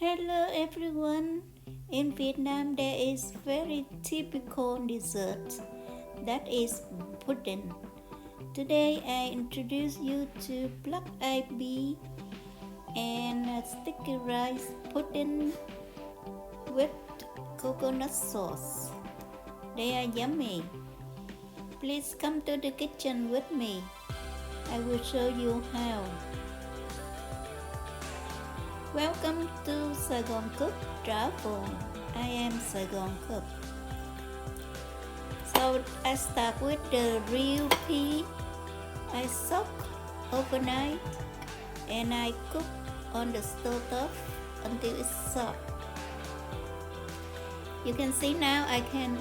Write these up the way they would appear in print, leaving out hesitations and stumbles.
Hello everyone. In Vietnam there is very typical dessert that is pudding. Today I introduce you to black-eyed pea and sticky rice pudding with coconut sauce. They are yummy. Please come to the kitchen with me. I will show you how. Welcome to SaigoncookTravel. I am Saigon Cook. So I start with the real pea. I soak overnight and I cook on the stove until it's soft. You can see now I can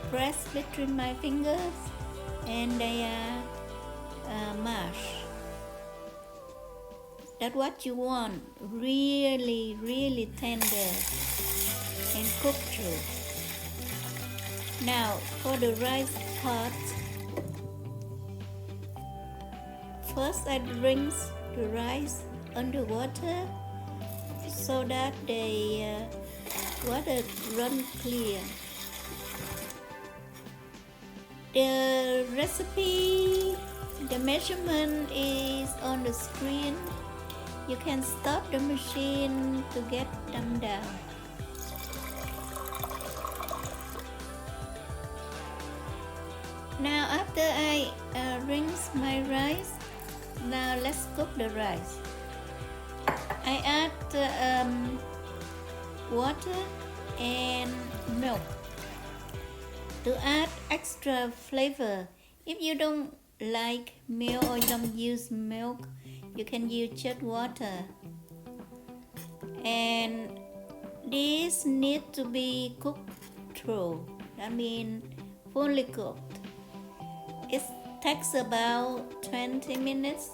press between my fingers and they are mashed. That's what you want, really tender and cooked through. Now for the rice part, first I rinse the rice under water so that the water run clear. The recipe, the measurement is on the screen. You can stop the machine to get them down. Now after I rinse my rice, now let's cook the rice. I add water and milk to add extra flavor. If you don't like milk or you don't use milk, you can use just water. And this need to be cooked through. That means fully cooked. It takes about 20 minutes.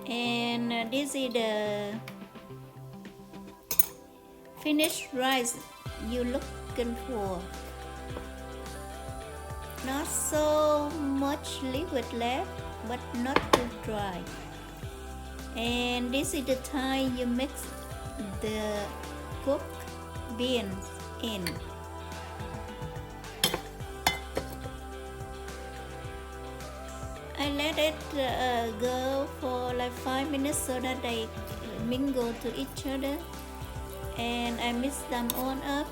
And this is the finished rice you're looking for. Not so much liquid left, but not too dry. And this is the time you mix the cooked beans in. I let it go for like 5 minutes so that they mingle to each other, and I mix them all up.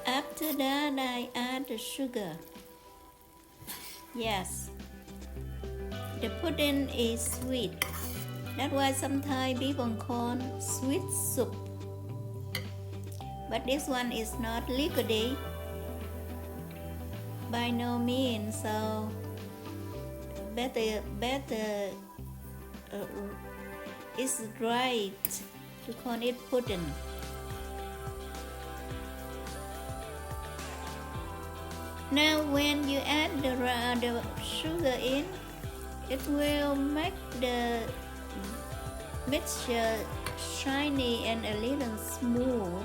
After that I add the sugar. Yes, the pudding is sweet. That's why sometimes people call sweet soup. But this one is not liquidy by no means, so better it's right to call it pudding. Now when you add the sugar in, it will make the mixture shiny and a little smooth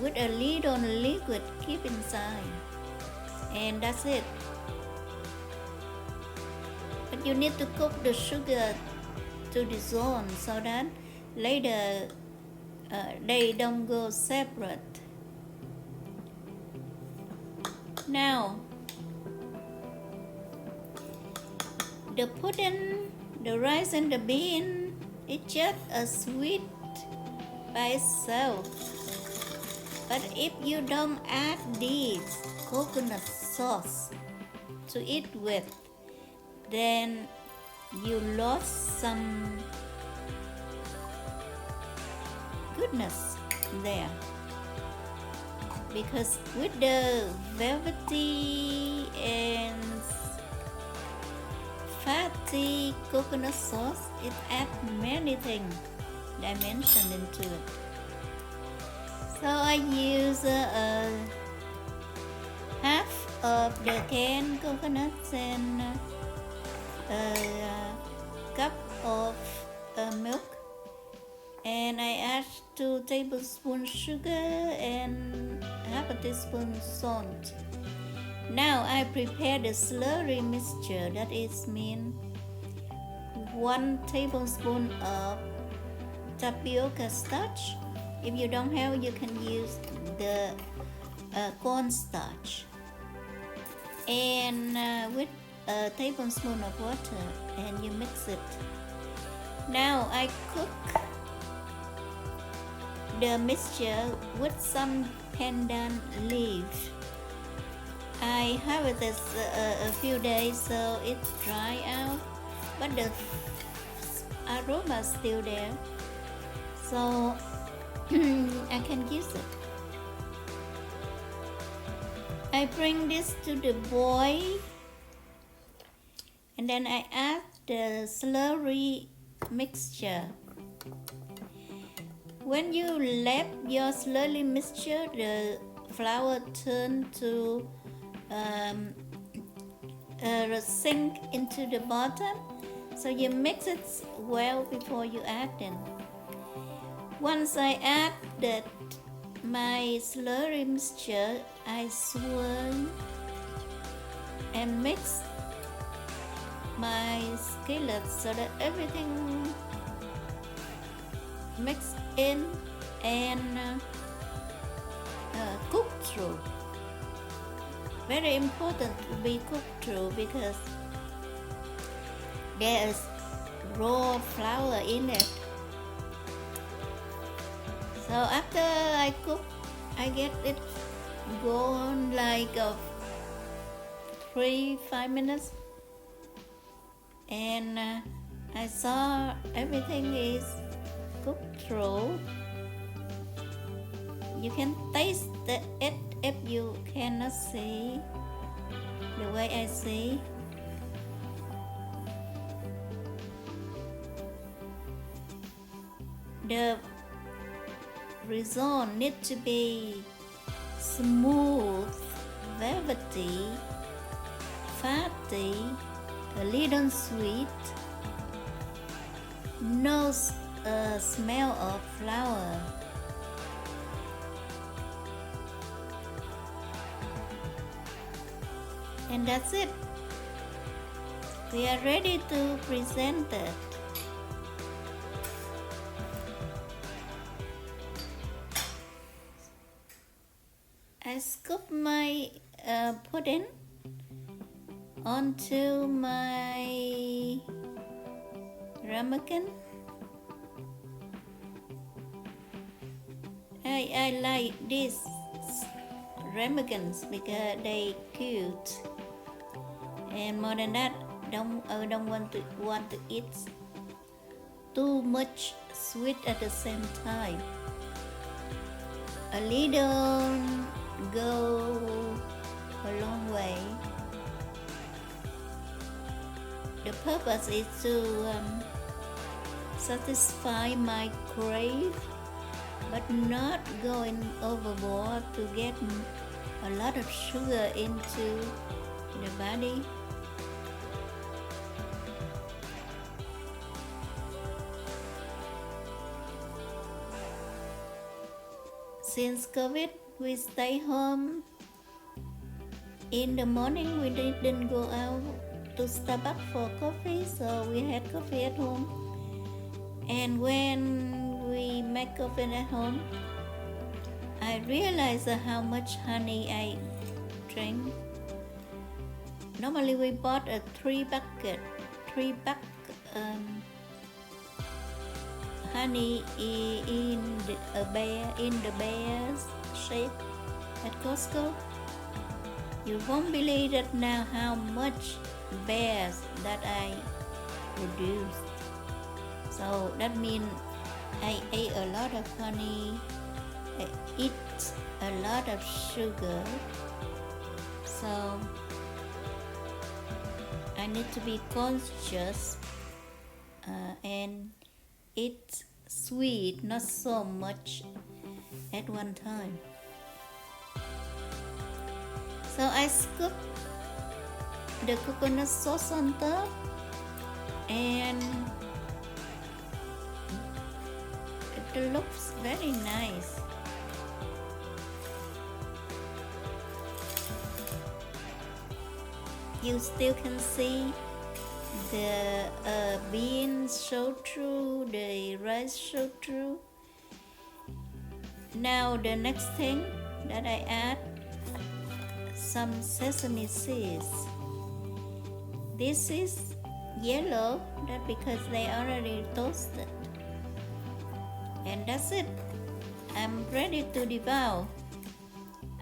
with a little liquid keep inside. And that's it. But you need to cook the sugar to dissolve so that later they don't go separate. Now the pudding, the rice and the bean, it's just a sweet by itself. But if you don't add this coconut sauce to eat with, then you lost some goodness there. Because with the velvety and fatty coconut sauce, it adds many things dimension into it. So I use half of the canned coconuts and a cup of milk, and I add 2 tablespoons sugar and half a teaspoon salt. Now I prepare the slurry mixture, that is mean 1 tablespoon of tapioca starch. If you don't have, you can use the cornstarch. And with a tablespoon of water, and you mix it. Now I cook the mixture with some pandan leaf. I have it a few days so it's dry out, but the aroma is still there, so I can use it. I bring this to the boil, and then I add the slurry mixture. When you let your slurry mixture, the flour turn to sink into the bottom, so you mix it well before you add them. Once I add my slurry mixture, I swirl and mix my skillet so that everything mixed in and cooked through. Very important to be cooked through because there is raw flour in it. So after I cook, I get it going like 3-5 minutes, and I saw everything is cooked through. You can taste it if you cannot see the way I see. The result needs to be smooth, velvety, fatty, a little sweet, no smell of flour. And that's it. We are ready to present it. I scoop my pudding onto my ramekin. I like these ramekins because they cute, and more than that, I don't want to eat too much sweet at the same time. A little go a long way. The purpose is to satisfy my crave, but not going overboard to get a lot of sugar into the body. Since COVID, we stay home. In the morning, we didn't go out to Starbucks for coffee, so we had coffee at home. And when we make coffee at home, I realized how much honey I drink. Normally, we bought a 3-pack honey in the bear's shape at Costco. You won't believe it now how much bears that I produced. So that means I ate a lot of honey, I eat a lot of sugar. So I need to be conscious and eat sweet, not so much at one time. So I scoop the coconut sauce on top, and it looks very nice. You still can see the beans so through, the rice so through. Now the next thing that I add, some sesame seeds. This is yellow, that because they already toasted. And that's it. I'm ready to devour.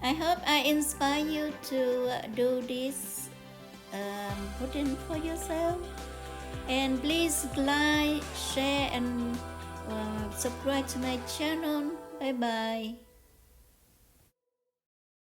I hope I inspire you to do this pudding for yourself. And please like, share, and subscribe to my channel. Bye bye.